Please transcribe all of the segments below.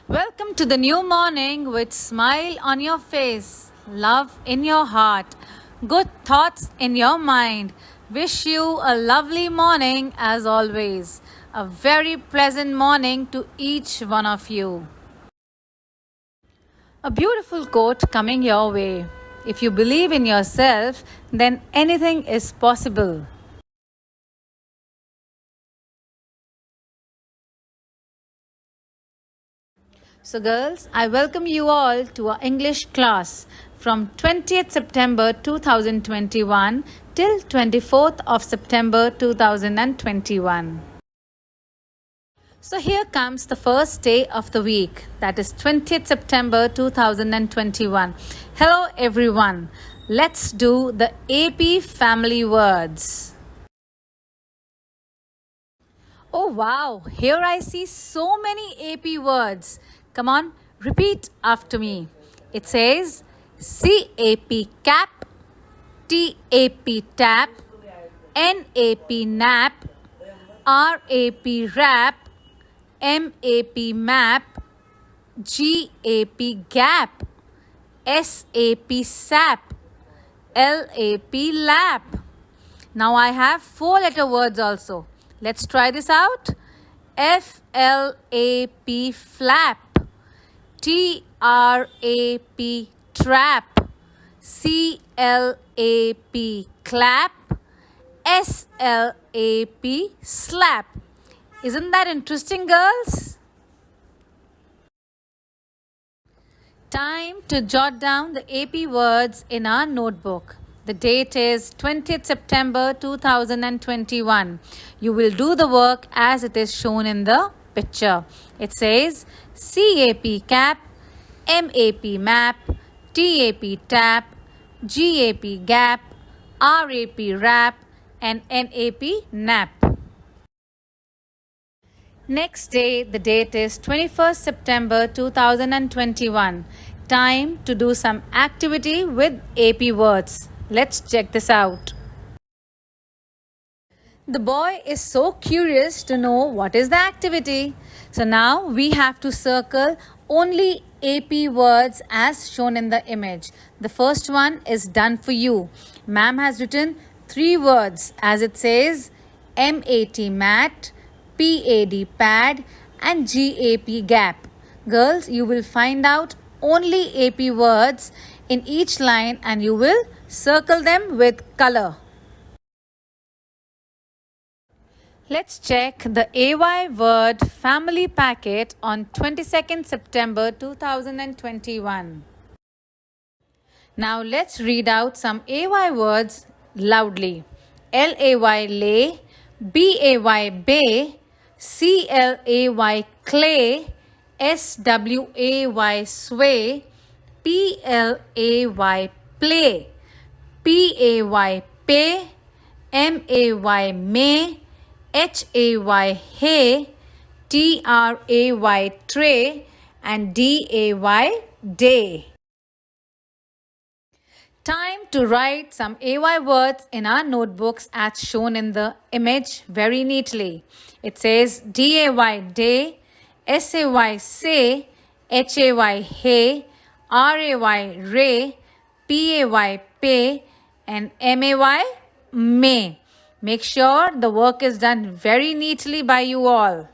Welcome to the new morning with smile on your face, love in your heart, good thoughts in your mind. Wish you a lovely morning as always. A very pleasant morning to each one of you. A beautiful quote coming your way. If you believe in yourself, then anything is possible. So, girls, I welcome you all to our English class from 20th September 2021 till 24th of September 2021. So, here comes the first day of the week, that is 20th September 2021. Hello, everyone. Let's do the AP family words. Oh wow, here I see so many AP words. Come on, repeat after me. It says CAP cap, TAP tap, NAP nap, RAP wrap, MAP map, GAP gap, SAP sap, LAP lap. Now I have 4-letter words also. Let's try this out. FLAP flap, TRAP trap, CLAP clap, SLAP slap. Isn't that interesting, girls? Time to jot down the AP words in our notebook. The date is 20th September 2021. You will do the work as it is shown in the picture. It says CAP cap, MAP map, TAP tap, GAP gap, RAP wrap, and NAP nap. Next day, the date is 21st September 2021. Time to do some activity with AP words. Let's check this out. The boy is so curious to know what is the activity. So now we have to circle only AP words as shown in the image. The first one is done for you. Ma'am has written 3 words as it says MAT mat, PAD pad, and GAP gap. Girls, you will find out only AP words in each line and you will circle them with color. Let's check the AY word family packet on 22nd September 2021. Now let's read out some AY words loudly. LAY lay, BAY bay, CLAY clay, SWAY sway, PLAY play, PAY pay, MAY may, HAY hay, TRAY tray, and DAY day. Time to write some AY words in our notebooks as shown in the image very neatly. It says DAY day, SAY say, HAY hay, RAY ray, PAY pay, and MAY may. Make sure the work is done very neatly by you all.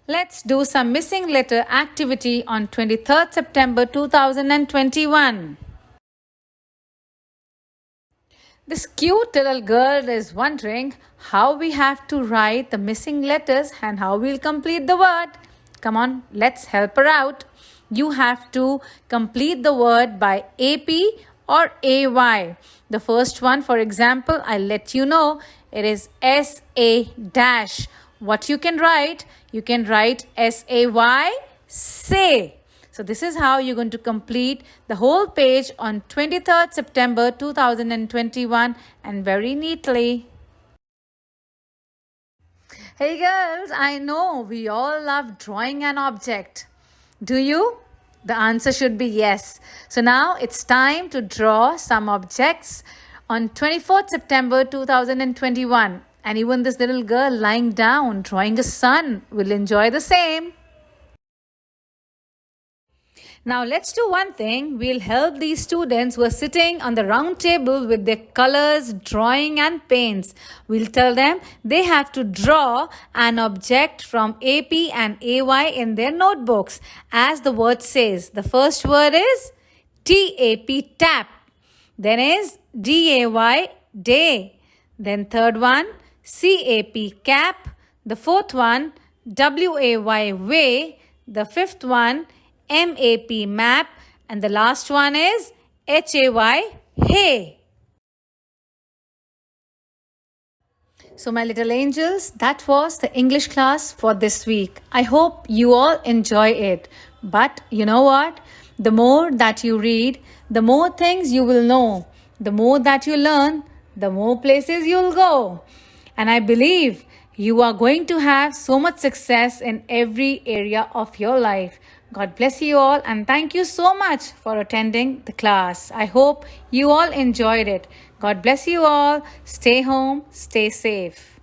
Let's do some missing letter activity on 23rd September 2021. This cute little girl is wondering how we have to write the missing letters and how we'll complete the word. Come on, let's help her out. You have to complete the word by AP or AY. The first one, for example, I'll let you know, it is SA dash. What you can write SAY say. So this is how you're going to complete the whole page on 23rd September 2021 and very neatly. Hey girls, I know we all love drawing an object. Do you? The answer should be yes. So now it's time to draw some objects on 24th September 2021. And even this little girl lying down, drawing a sun, will enjoy the same. Now let's do one thing. We'll help these students who are sitting on the round table with their colors, drawing and paints. We'll tell them they have to draw an object from AP and AY in their notebooks. As the word says, the first word is TAP, tap. Then is DAY, day. Then third one, CAP, cap. The fourth one, WAY, way. The fifth one, MAP, map. And the last one is HAY, hay. So my little angels, that was the English class for this week. I hope you all enjoy it. But you know what? The more that you read, the more things you will know. The more that you learn, the more places you'll go. And I believe you are going to have so much success in every area of your life. God bless you all and thank you so much for attending the class. I hope you all enjoyed it. God bless you all. Stay home, stay safe.